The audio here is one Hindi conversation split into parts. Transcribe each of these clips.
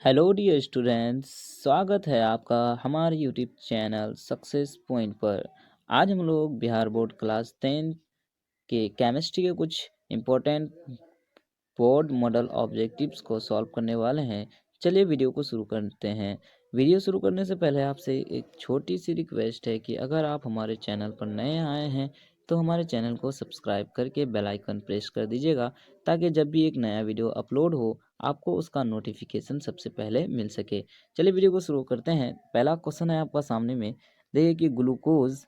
हेलो डियर स्टूडेंट्स, स्वागत है आपका हमारे यूट्यूब चैनल सक्सेस पॉइंट पर। आज हम लोग बिहार बोर्ड क्लास 10 के केमिस्ट्री के कुछ इम्पोर्टेंट बोर्ड मॉडल ऑब्जेक्टिव्स को सॉल्व करने वाले हैं। चलिए वीडियो को शुरू करते हैं। वीडियो शुरू करने से पहले आपसे एक छोटी सी रिक्वेस्ट है कि अगर आप हमारे चैनल पर नए आए हैं तो हमारे चैनल को सब्सक्राइब करके बेल आइकन प्रेस कर दीजिएगा, ताकि जब भी एक नया वीडियो अपलोड हो आपको उसका नोटिफिकेशन सबसे पहले मिल सके। चलिए वीडियो को शुरू करते हैं। पहला क्वेश्चन है आपका सामने में। देखिए कि ग्लूकोज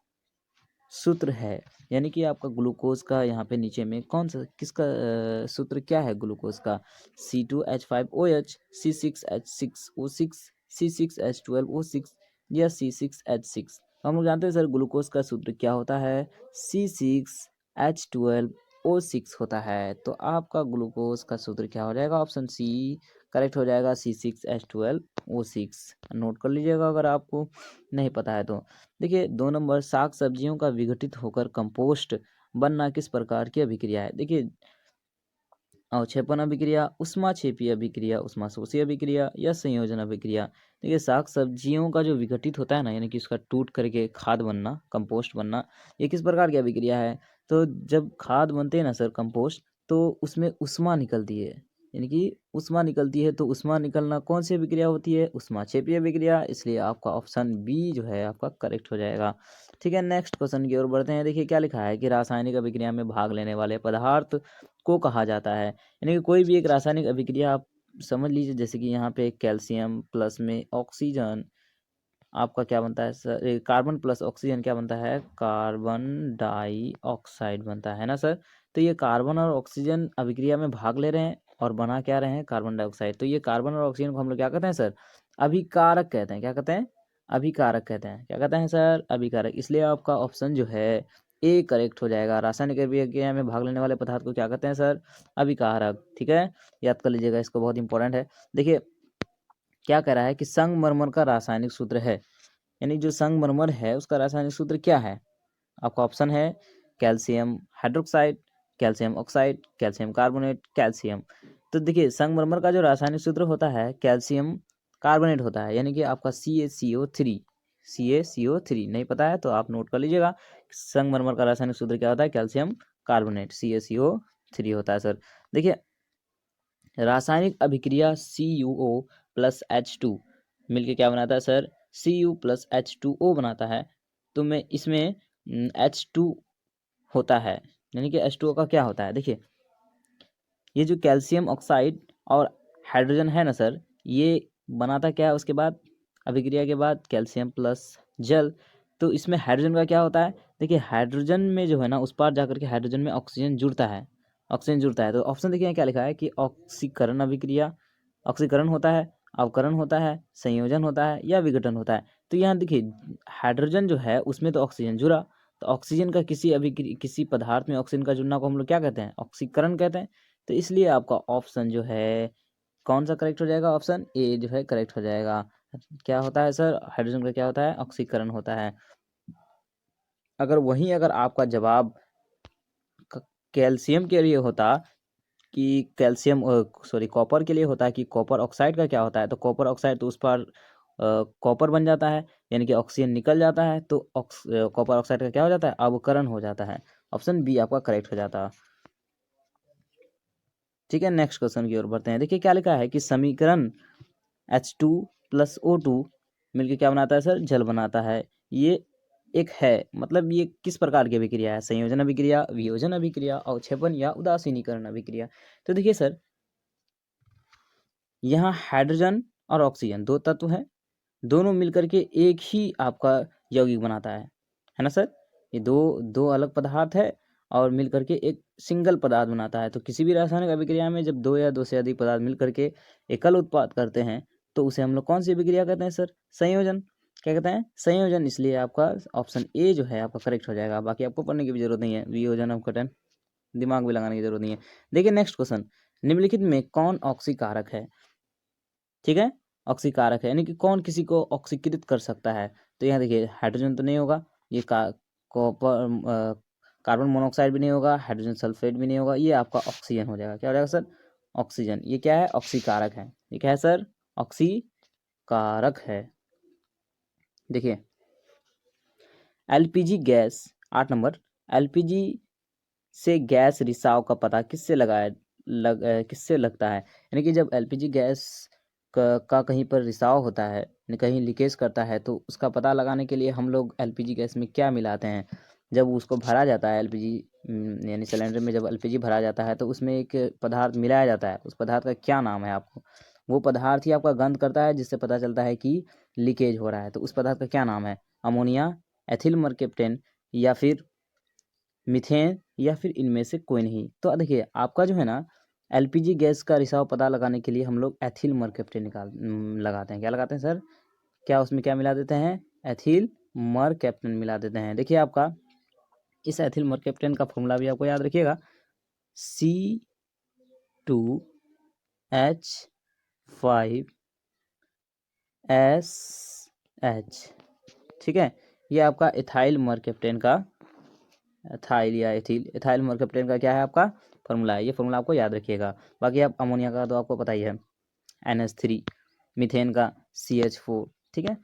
सूत्र है, यानी कि आपका ग्लूकोज का यहाँ पे नीचे में कौन सा किसका सूत्र क्या है ग्लूकोज का। C2H5OH, C6H6O6, C6H12O6 या C6H6। हम लोग जानते हैं सर ग्लूकोज का सूत्र क्या होता है, C6H12O6 होता है। तो आपका ग्लूकोज का सूत्र क्या हो जाएगा, ऑप्शन सी करेक्ट हो जाएगा, C6H12O6। नोट कर लीजिएगा अगर आपको नहीं पता है तो। देखिए 2 नंबर, साग सब्जियों का विघटित होकर कंपोस्ट बनना किस प्रकार की अभिक्रिया है। देखिए अवक्षेपण अभिक्रिया, ऊष्माक्षेपीय अभिक्रिया, ऊष्माशोषी अभिक्रिया या संयोजन अभिक्रिया। देखिए साग सब्जियों का जो विघटित होता है ना, यानी कि उसका टूट करके खाद बनना, कंपोस्ट बनना, ये किस प्रकार की अभिक्रिया है। तो जब खाद बनते हैं ना सर, कंपोस्ट, तो उसमें ऊष्मा निकलती है, यानी कि ऊष्मा निकलती है। तो ऊष्मा निकलना कौन सी अभिक्रिया होती है, ऊष्माक्षेपीय अभिक्रिया। इसलिए आपका ऑप्शन बी जो है आपका करेक्ट हो जाएगा। ठीक है, नेक्स्ट क्वेश्चन की ओर बढ़ते हैं। देखिए क्या लिखा है कि रासायनिक अभिक्रिया में भाग लेने वाले पदार्थ को कहा जाता है। यानी कि कोई भी एक रासायनिक अभिक्रिया आप समझ लीजिए, जैसे कि यहाँ पे कैल्शियम प्लस में ऑक्सीजन आपका क्या बनता है सर, कार्बन प्लस ऑक्सीजन क्या बनता है, कार्बन डाइऑक्साइड बनता है ना सर। तो ये कार्बन और ऑक्सीजन अभिक्रिया में भाग ले रहे हैं और बना क्या रहे हैं, कार्बन डाइऑक्साइड। तो ये कार्बन और ऑक्सीजन को हम लोग क्या कहते हैं सर, अभिकारक कहते हैं। क्या कहते हैं, अभिकारक कहते हैं। क्या कहते हैं सर, अभिकारक। इसलिए आपका ऑप्शन जो है ए करेक्ट हो जाएगा। रासायनिक अभिक्रिया में भाग लेने वाले पदार्थ को क्या कहते हैं सर, अभिकारक। ठीक है, याद कर लीजिएगा, इसको बहुत इंपॉर्टेंट है। देखिए क्या कह रहा है कि संगमरमर का रासायनिक सूत्र है, यानी जो संगमरमर है उसका रासायनिक सूत्र क्या है। आपका ऑप्शन है calcium hydroxide, calcium oxide, calcium carbonate, calcium. तो देखिए संगमरमर का जो रासायनिक सूत्र होता है कैल्शियम कार्बोनेट होता है, यानी कि आपका CaCO3। CaCO3 नहीं पता है तो आप नोट कर लीजिएगा। संगमरमर का रासायनिक सूत्र क्या होता है, कैल्शियम कार्बोनेट, CaCO3 होता है सर। देखिए रासायनिक अभिक्रिया CuO प्लस H2 मिलके क्या बनाता है सर, Cu प्लस H2O बनाता है। तो मैं इसमें H2 होता है, यानी कि H2O का क्या होता है। देखिए ये जो कैल्शियम ऑक्साइड और हाइड्रोजन है ना सर, ये बनाता क्या है उसके बाद, अभिक्रिया के बाद कैल्शियम प्लस जल। तो इसमें हाइड्रोजन का क्या होता है, देखिए हाइड्रोजन में जो है ना उस पार जाकर के हाइड्रोजन में ऑक्सीजन जुड़ता है, ऑक्सीजन जुड़ता है। तो ऑप्शन देखिए क्या लिखा है कि ऑक्सीकरण अभिक्रिया, ऑक्सीकरण होता है, अवकरण होता है, संयोजन होता है या विघटन होता है। तो यहाँ देखिए हाइड्रोजन जो है उसमें तो ऑक्सीजन जुड़ा, तो ऑक्सीजन का किसी पदार्थ में ऑक्सीजन का जुड़ना को हम लोग क्या कहते हैं, ऑक्सीकरण कहते हैं। तो इसलिए आपका ऑप्शन जो है कौन सा करेक्ट हो जाएगा, ऑप्शन ए जो है करेक्ट हो जाएगा। क्या होता है सर, हाइड्रोजन का क्या होता है, ऑक्सीकरण होता है। अगर आपका जवाब कैल्शियम के लिए होता कि कैल्शियम सॉरी कॉपर के लिए होता है कि कॉपर ऑक्साइड का क्या होता है, तो कॉपर ऑक्साइड तो उस पर कॉपर बन जाता है, यानी कि ऑक्सीजन निकल जाता है। तो कॉपर ऑक्साइड का क्या हो जाता है, अवकरण हो जाता है। ऑप्शन बी आपका करेक्ट हो जाता है। ठीक है, नेक्स्ट क्वेश्चन की ओर बढ़ते हैं। देखिए क्या लिखा है कि समीकरण H2 प्लस O2 मिलकर क्या बनाता है सर, जल बनाता है। ये एक है, मतलब ये किस प्रकार की अभिक्रिया है, संयोजन अभिक्रिया, वियोजन अभिक्रिया, अवक्षेपण या उदासीनीकरण अभिक्रिया। तो देखिए सर यहाँ हाइड्रोजन और ऑक्सीजन दो तत्व हैं, दोनों मिलकर के एक ही आपका यौगिक बनाता है ना सर। ये दो दो अलग पदार्थ है और मिलकर के एक सिंगल पदार्थ बनाता है। तो किसी भी रासायनिक अभिक्रिया में जब दो या दो से अधिक पदार्थ मिलकर के एकल उत्पाद करते हैं तो उसे हम लोग कौन सी अभिक्रिया कहते हैं सर, संयोजन। क्या कहते हैं, संयोजन। इसलिए आपका ऑप्शन ए जो है आपका करेक्ट हो जाएगा। बाकी आपको पढ़ने की भी जरूरत नहीं है, वियोजन अपघटन दिमाग भी लगाने की जरूरत नहीं है। देखिए नेक्स्ट क्वेश्चन, निम्नलिखित में कौन ऑक्सीकारक है। ठीक है, ऑक्सीकारक है यानी कि कौन किसी को ऑक्सीकृत कर सकता है। तो यहाँ देखिए हाइड्रोजन तो नहीं होगा, ये कॉपर कार्बन मोनोऑक्साइड भी नहीं होगा, हाइड्रोजन सल्फेट भी नहीं होगा, ये आपका ऑक्सीजन हो जाएगा। क्या हो जाएगा सर, ऑक्सीजन। ये क्या है, ऑक्सीकारक है। ये क्या है सर, ऑक्सीकारक है। देखिए एलपीजी गैस 8 नंबर, एलपीजी से गैस रिसाव का पता किससे लगता है? यानी कि जब एलपीजी गैस का कहीं पर रिसाव होता है, कहीं लीकेज करता है, तो उसका पता लगाने के लिए हम लोग एलपीजी गैस में क्या मिलाते हैं? जब उसको भरा जाता है एलपीजी यानी सिलेंडर में जब एलपीजी भरा जाता है तो उसमें एक पदार्थ मिलाया जाता है। उस पदार्थ का क्या नाम है आपको? वो पदार्थ ही आपका गंध करता है जिससे पता चलता है कि लीकेज हो रहा है। तो उस पदार्थ का क्या नाम है? अमोनिया, एथिल मर्केप्टेन, या फिर मीथेन, या फिर इनमें से कोई नहीं। तो देखिए आपका जो है ना एलपीजी गैस का रिसाव पता लगाने के लिए हम लोग एथिल मर्केप्टेन लगाते हैं। क्या लगाते हैं सर? क्या उसमें क्या मिला देते हैं? एथिल मर्केप्टेन मिला देते हैं। देखिए आपका इस एथिल मर्केप्टेन का फॉर्मूला भी आपको याद रखिएगा, C2H5SH। ठीक है, ये आपका इथाइल मर्केप्टेन का एथाइल या एथाइल मर्केप्टेन का क्या है आपका फॉर्मूला है। ये फॉर्मूला आपको याद रखिएगा। बाकी आप अमोनिया का तो आपको पता ही है NH3, मीथेन का CH4। ठीक है,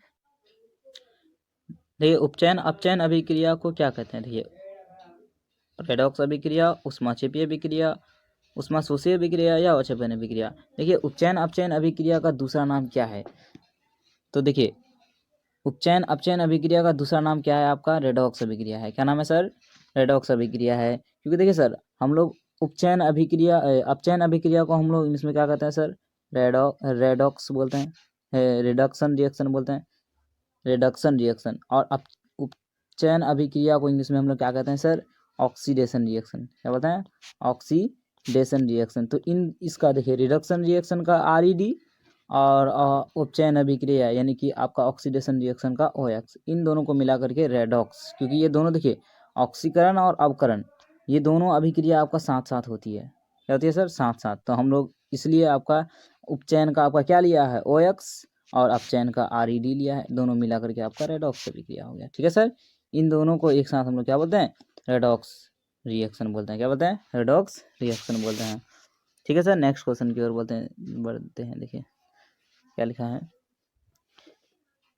देखिए उपचयन अपचयन अभिक्रिया को क्या कहते हैं? देखिए रेडॉक्स अभिक्रिया, ऊष्माक्षेपीय अभिक्रिया, ऊष्माशोषीय अभिक्रिया या अवक्षेपण अभिक्रिया। देखिए उपचयन अपचयन अभिक्रिया का दूसरा नाम क्या है? तो देखिए उपचयन अपचयन अभिक्रिया का दूसरा नाम क्या है आपका? रेडॉक्स अभिक्रिया है। क्या नाम है सर? रेडॉक्स अभिक्रिया है। क्योंकि देखिए सर हम लोग उपचयन अभिक्रिया अपचयन अभिक्रिया को हम लोग इंग्लिश में क्या कहते हैं सर? रेडॉक्स बोलते हैं, रिडक्शन रिएक्शन बोलते हैं, रिडक्शन रिएक्शन। और उपचयन अभिक्रिया को इंग्लिश में हम लोग क्या कहते हैं सर? Oxidation reaction. क्या बोलते हैं? Oxidation reaction. तो इसका देखिए रिडक्शन रिएक्शन का RED और उपचयन अभिक्रिया यानी कि आपका ऑक्सीडेशन रिएक्शन का OX, इन दोनों को मिला करके रेडॉक्स। क्योंकि ये दोनों देखिए ऑक्सीकरण और अवकरण ये दोनों अभिक्रिया आपका साथ साथ होती है। क्या होती है सर? साथ साथ। तो हम लोग इसलिए आपका उपचयन का आपका क्या लिया है? OX, और अपचयन का RED लिया है। दोनों मिला करके आपका रेडॉक्स अभिक्रिया हो गया। ठीक है सर, इन दोनों को एक साथ हम लोग क्या बोलते हैं? रेडॉक्स रिएक्शन बोलते हैं। क्या बोलते हैं? रेडॉक्स रिएक्शन बोलते हैं। ठीक है सर, नेक्स्ट क्वेश्चन की ओर बढ़ते हैं। देखिए क्या लिखा है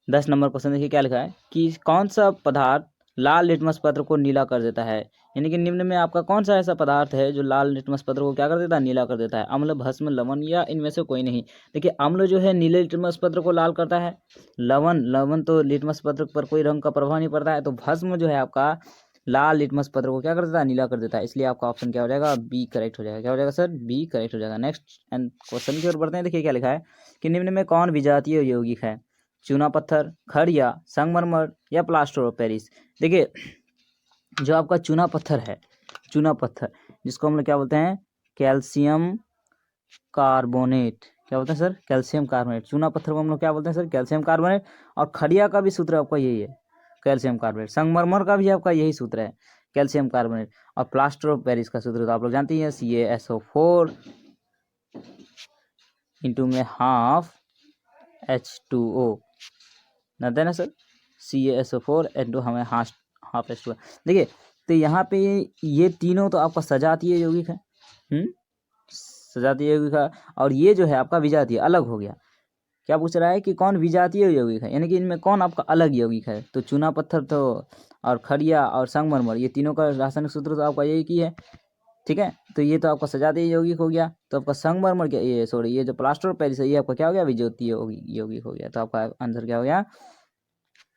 10 नंबर क्वेश्चन। देखिए क्या लिखा है कि कौन सा पदार्थ लाल लिटमस पत्र को नीला कर देता है? यानी कि निम्न में आपका कौन सा ऐसा पदार्थ है जो लाल लिटमस पत्र को क्या कर देता है? नीला कर देता है। अम्ल, भस्म, लवण या इनमें से कोई नहीं। देखिए अम्ल जो है नीले लिटमस पत्र को लाल करता है। लवण तो लिटमस पत्र पर कोई रंग का प्रभाव नहीं पड़ता है। तो भस्म जो है आपका लाल लिटमस पत्र को क्या कर देता है? नीला कर देता है। इसलिए आपका ऑप्शन क्या हो जाएगा? बी करेक्ट हो जाएगा। क्या हो जाएगा सर? बी करेक्ट हो जाएगा। नेक्स्ट एंड क्वेश्चन की ओर बढ़ते हैं। देखिए क्या लिखा है कि निम्न में कौन विजातीय यौगिक है? चूना पत्थर, खड़िया, संगमरमर या प्लास्टर ऑफ पेरिस। देखिए जो आपका चूना पत्थर है, चूना पत्थर जिसको हम लोग क्या बोलते हैं? Calcium carbonate. क्या बोलते हैं सर? Calcium carbonate. चूना पत्थर को हम लोग क्या बोलते हैं सर? Calcium carbonate. और खड़िया का भी सूत्र आपका यही है, कैल्शियम कार्बोनेट। संगमरमर का भी आपका यही सूत्र है, कैल्शियम कार्बोनेट। और प्लास्टर ऑफ पेरिस का सूत्र तो आप लोग जानते ही हैं, CaSO4 इंटू में हाफ H2O जानते हैं ना सर? CaSO4 इंटू हमें हाफ H2O। देखिए तो यहाँ पे ये तीनों तो आपका सजातीय यौगिक है, सजातीय यौगिक है। और ये जो है आपका विजातीय अलग हो गया। क्या पूछ रहा है कि कौन विजातीय यौगिक है, यानी कि इनमें कौन आपका अलग यौगिक है? तो चूना पत्थर तो और खड़िया और संगमरमर ये तीनों का रासायनिक सूत्र तो आपका यही की है। ठीक है, तो ये तो आपका सजातीय यौगिक हो गया। तो आपका संगमरमर क्या, ये सॉरी ये जो प्लास्टर ऑफ पेरिस है ये आपका क्या हो गया? विजातीय यौगिक हो गया। तो आपका आंसर क्या हो गया?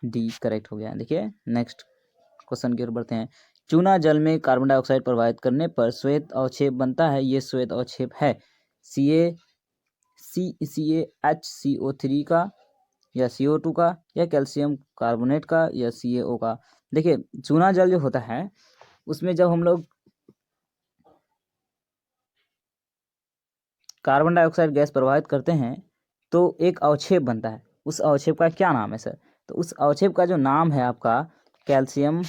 डी करेक्ट हो गया। देखिए नेक्स्ट क्वेश्चन की ओर बढ़ते हैं। चूना जल में कार्बन डाइऑक्साइड प्रवाहित करने पर श्वेत अवक्षेप बनता है। ये श्वेत अवक्षेप है CaHCO3 का, या CO2 का, या कैल्शियम कार्बोनेट का, या CaO का। देखिए चूना जल जो होता है उसमें जब हम लोग कार्बन डाइऑक्साइड गैस प्रवाहित करते हैं तो एक अवक्षेप बनता है। उस अवक्षेप का क्या नाम है सर? तो उस अवक्षेप का जो नाम है आपका कैल्शियम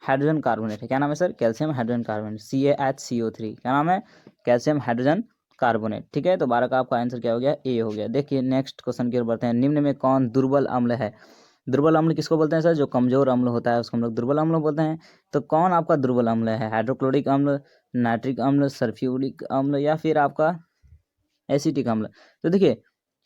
हाइड्रोजन कार्बोनेट है। क्या नाम है sir? Calcium hydrogen carbonate, CaHCO3। क्या नाम है? Calcium hydrogen carbonate. ठीक है, तो 12 का आपका आंसर क्या हो गया? ए हो गया। देखिए नेक्स्ट क्वेश्चन की ओर बढ़ते हैं। निम्न में कौन दुर्बल अम्ल है? दुर्बल अम्ल किसको बोलते हैं सर? जो कमजोर अम्ल होता है उसको हम लोग दुर्बल अम्ल बोलते हैं। तो कौन आपका दुर्बल अम्ल है? हाइड्रोक्लोरिक अम्ल, नाइट्रिक अम्ल, सल्फ्यूरिक अम्ल, या फिर आपका एसिटिक अम्ल। तो देखिए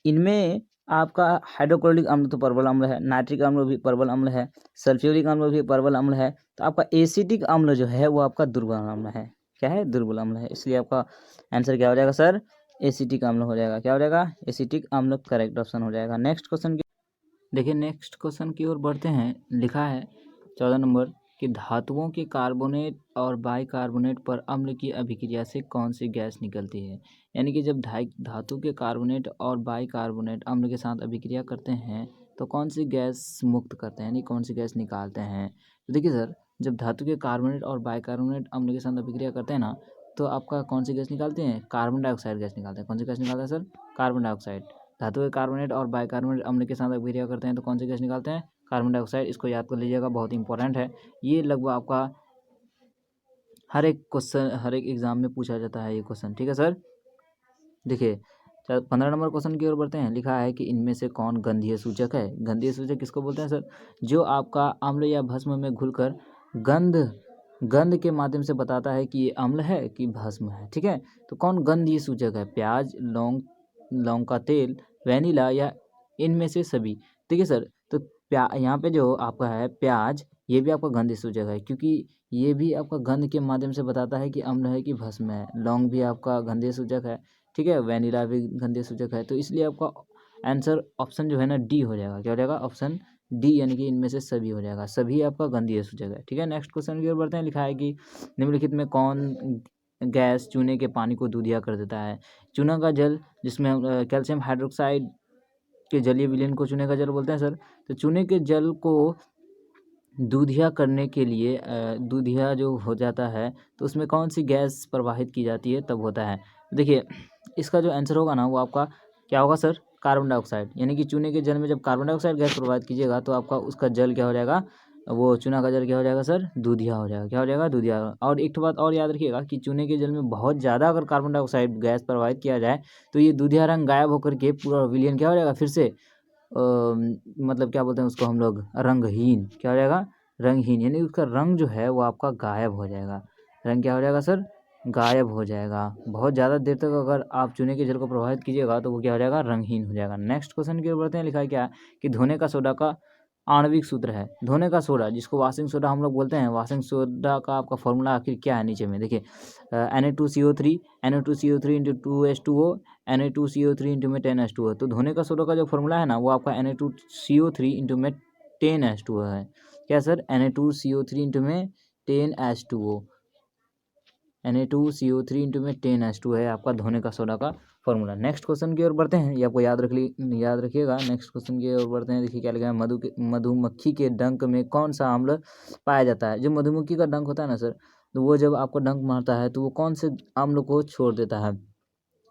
इनमें आपका हाइड्रोक्लोरिक अम्ल तो प्रबल अम्ल है, नाइट्रिक अम्ल भी प्रबल अम्ल है, सल्फ्यूरिक अम्ल भी प्रबल अम्ल है। तो आपका एसिटिक अम्ल जो है वो आपका दुर्बल अम्ल है। क्या है? दुर्बल अम्ल है। इसलिए आपका आंसर क्या हो जाएगा सर? एसिटिक अम्ल हो जाएगा। क्या हो जाएगा? एसिटिक अम्ल करेक्ट ऑप्शन हो जाएगा। नेक्स्ट क्वेश्चन देखिए, नेक्स्ट क्वेश्चन की ओर बढ़ते हैं। लिखा है 14 नंबर कि धातुओं के कार्बोनेट और बाइकार्बोनेट पर अम्ल की अभिक्रिया से कौन सी गैस निकलती है। यानी कि जब धातु के कार्बोनेट और बाइकार्बोनेट अम्ल के साथ अभिक्रिया करते हैं तो कौन सी गैस मुक्त करते हैं, यानी कौन सी गैस निकालते हैं। तो देखिए सर, जब धातु के कार्बोनेट और बाइकार्बोनेट अम्ल के साथ अभिक्रिया करते हैं ना, तो आपका कौन सी गैस निकालते हैं? कार्बन डाइऑक्साइड गैस निकालते हैं। कौन सी गैस निकालते हैं सर? Carbon dioxide. धातु के कार्बोनेट और बाइकार्बोनेट अम्ल के साथ अभिक्रिया करते हैं तो कौन सी गैस निकालते हैं? Carbon dioxide. इसको याद कर लीजिएगा, बहुत इंपॉर्टेंट है। ये लगभग आपका हर एक क्वेश्चन, हर एक एग्जाम में पूछा जाता है ये क्वेश्चन। ठीक है सर। देखिए 15 नंबर क्वेश्चन की ओर बढ़ते हैं। लिखा है कि इनमें से कौन गंधीय सूचक है। गंधीय सूचक किसको बोलते हैं सर? जो आपका अम्ल या भस्म में घुलकर गंध के माध्यम से बताता है कि ये अम्ल है कि भस्म है। ठीक है, तो कौन गंधीय सूचक है? प्याज, लौंग का तेल, वेनिला या इनमें से सभी। देखिए सर, तो यहाँ पे जो आपका है प्याज, ये भी आपका गंधीय सूचक है, क्योंकि ये भी आपका गंध के माध्यम से बताता है कि अम्ल है कि भस्म है। लौंग भी आपका गंधीय सूचक है। ठीक है, वेनिला भी गंधीय सूचक है। तो इसलिए आपका आंसर ऑप्शन जो है ना डी हो जाएगा। क्या हो जाएगा? ऑप्शन डी, यानी कि इनमें से सभी हो जाएगा। सभी आपका गंधीय सूचक है। ठीक है, नेक्स्ट क्वेश्चन की ओर बढ़ते हैं। लिखा है कि निम्नलिखित में कौन गैस चूने के पानी को दूधिया कर देता है। चूना का जल, जिसमें कैल्शियम हाइड्रोक्साइड के जलीय विलयन को चूने का जल बोलते हैं सर। तो चूने के जल को दूधिया करने के लिए दूधिया जो हो जाता है तो उसमें कौन सी गैस प्रवाहित की जाती है तब होता है। देखिए, इसका जो आंसर होगा ना वो आपका क्या होगा सर? Carbon dioxide. यानी कि चूने के जल में जब कार्बन डाइऑक्साइड गैस प्रवाहित कीजिएगा तो आपका उसका जल क्या हो जाएगा? वो चूना का जल क्या हो जाएगा सर? दूधिया हो जाएगा। क्या हो जाएगा? दूधिया। और एक बात और याद रखिएगा कि चूने के जल में बहुत ज़्यादा अगर कार्बन डाइऑक्साइड गैस प्रवाहित किया जाए तो ये दूधिया रंग गायब होकर के पूरा विलयन क्या हो जाएगा? फिर से मतलब क्या बोलते हैं उसको हम लोग? रंगहीन। क्या हो जाएगा? रंगहीन, यानी उसका रंग जो है वो आपका गायब हो जाएगा। रंग क्या हो जाएगा सर? गायब हो जाएगा। बहुत ज़्यादा देर तक अगर आप चूने के जल को प्रभावित कीजिएगा तो वो क्या हो जाएगा? रंगहीन हो जाएगा। नेक्स्ट क्वेश्चन की ओर बढ़ते हैं। लिखा है क्या कि धोने का सोडा का आणविक सूत्र है। धोने का सोडा, जिसको वाशिंग सोडा हम लोग बोलते हैं, वाशिंग सोडा का आपका फॉर्मूला आखिर क्या है? नीचे में देखिए, Na2CO3 Na2CO3 into 2H2O Na2CO3 into में 10H2O। तो धोने का सोडा का जो फॉर्मूला है ना वो आपका Na2CO3 इंटू में 10H2O है। क्या सर? Na2CO3 इंटू में 10H2O। Na2CO3 इंटू में 10H2 है आपका धोने का सोडा का फॉर्मूला। नेक्स्ट क्वेश्चन की ओर बढ़ते हैं। ये आपको याद रखिएगा। नेक्स्ट क्वेश्चन की ओर बढ़ते हैं। देखिए क्या लिखा है। मधुमक्खी के डंक में कौन सा अम्ल पाया जाता है। जो मधुमक्खी का डंक होता है ना सर, तो वो जब आपको डंक मारता है तो वो कौन से अम्ल को छोड़ देता है,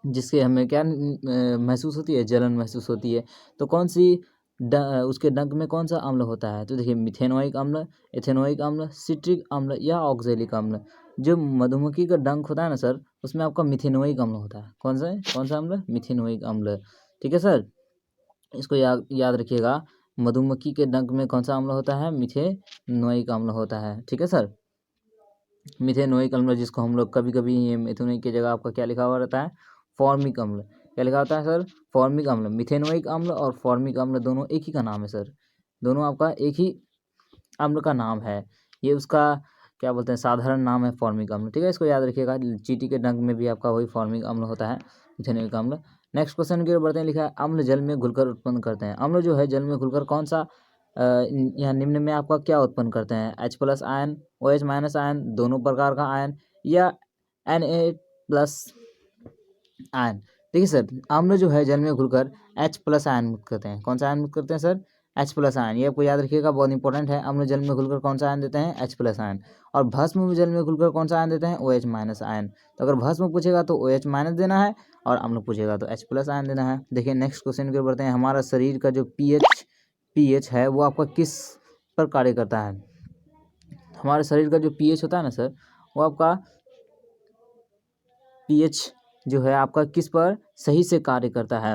जिससे हमें क्या महसूस होती है? जलन महसूस होती है। तो कौन सी उसके डंक में कौन सा अम्ल होता है? तो देखिए, मिथेनोइक अम्ल, एथेनोइक अम्ल, सिट्रिक अम्ल या ऑक्जेलिक अम्ल। जो मधुमक्खी का डंक होता है ना सर, उसमें आपका मिथेनोइक अम्ल होता है। कौन सा अम्ल? मिथेनोइक अम्ल। ठीक है सर, इसको याद रखिएगा। मधुमक्खी के डंक में कौन सा अम्ल होता है? मिथेनोइक अम्ल होता है। ठीक है सर, मिथेनोइक अम्ल, जिसको हम लोग कभी कभी मिथेनोइक की जगह आपका क्या लिखा हुआ रहता है? फॉर्मिक अम्ल। क्या लिखा होता है सर? फॉर्मिक अम्ल। मिथेनोइक अम्ल और फॉर्मिक अम्ल दोनों एक ही का नाम है सर। दोनों आपका एक ही अम्ल का नाम है। ये उसका क्या बोलते हैं? साधारण नाम है फॉर्मिक अम्ल। ठीक है, इसको याद रखिएगा। चींटी के डंक में भी आपका वही फॉर्मिक अम्ल होता है, मिथेनोइक अम्ल। नेक्स्ट क्वेश्चन की ओर बढ़ते हैं। लिखा है अम्ल जल में घुलकर उत्पन्न करते हैं। अम्ल जो है जल में घुलकर कौन सा यहाँ निम्न में आपका क्या उत्पन्न करते हैं? H+ आयन, OH- आयन, दोनों प्रकार का आयन, या Na+ आयन। देखिए सर, अम्ल जो है जल में घुलकर H+ आयन मुक्त करते हैं। कौन सा आयन मुक्त करते हैं सर? H+ ion. ये आपको याद रखिएगा, बहुत इंपॉर्टेंट है। अम्ल जल में घुलकर कौन सा आयन देते हैं? H+ ion. और भस्म जल में घुलकर कौन सा आयन देते हैं? OH- ion. तो अगर भस्म पूछेगा तो OH- देना है, और अम्ल पूछेगा तो H+ आयन देना है। देखिए नेक्स्ट क्वेश्चन की ओर बढ़ते हैं। हमारा शरीर का जो पीएच है वो आपका किस पर कार्य करता है? हमारे शरीर का जो पीएच होता है ना सर, वो आपका पीएच जो है आपका किस पर सही से कार्य करता है।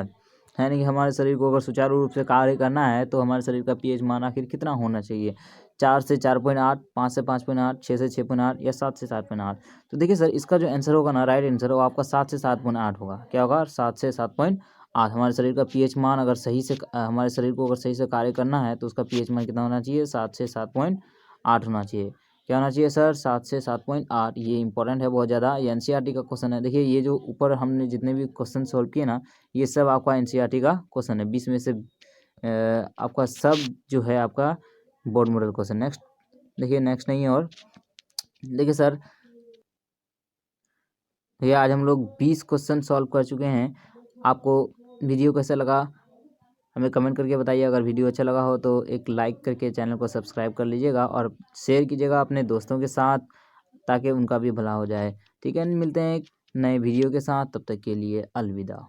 यानी कि हमारे शरीर को अगर सुचारू रूप से कार्य करना है तो हमारे शरीर का पीएच मान आखिर कितना होना चाहिए? 4 से 4.8, 5 से 5.8, 6 से 6.8 या 7 से 7.8। तो देखिए सर, इसका जो आंसर होगा ना, राइट आंसर वो आपका 7 से 7.8 होगा। क्या होगा? 7 से 7.8 8। हमारे शरीर का पीएच मान अगर सही से हमारे शरीर को अगर सही से कार्य करना है तो उसका पीएच मान कितना होना चाहिए? 7 से 7.8 होना चाहिए। क्या होना चाहिए सर? 7 से 7.8। ये इंपॉर्टेंट है बहुत ज़्यादा, ये एनसीईआरटी का क्वेश्चन है। देखिए ये जो ऊपर हमने जितने भी क्वेश्चन सॉल्व किए ना, ये सब आपका एनसीईआरटी का क्वेश्चन है। 20 में से आपका सब जो है आपका बोर्ड मॉडल क्वेश्चन। नेक्स्ट देखिए, नेक्स्ट नहीं है और देखिए सर, ये आज हम लोग 20 क्वेश्चन सॉल्व कर चुके हैं। आपको वीडियो कैसा लगा हमें कमेंट करके बताइए। अगर वीडियो अच्छा लगा हो तो एक लाइक करके चैनल को सब्सक्राइब कर लीजिएगा और शेयर कीजिएगा अपने दोस्तों के साथ, ताकि उनका भी भला हो जाए। ठीक है, मिलते हैं एक नए वीडियो के साथ, तब तक के लिए अलविदा।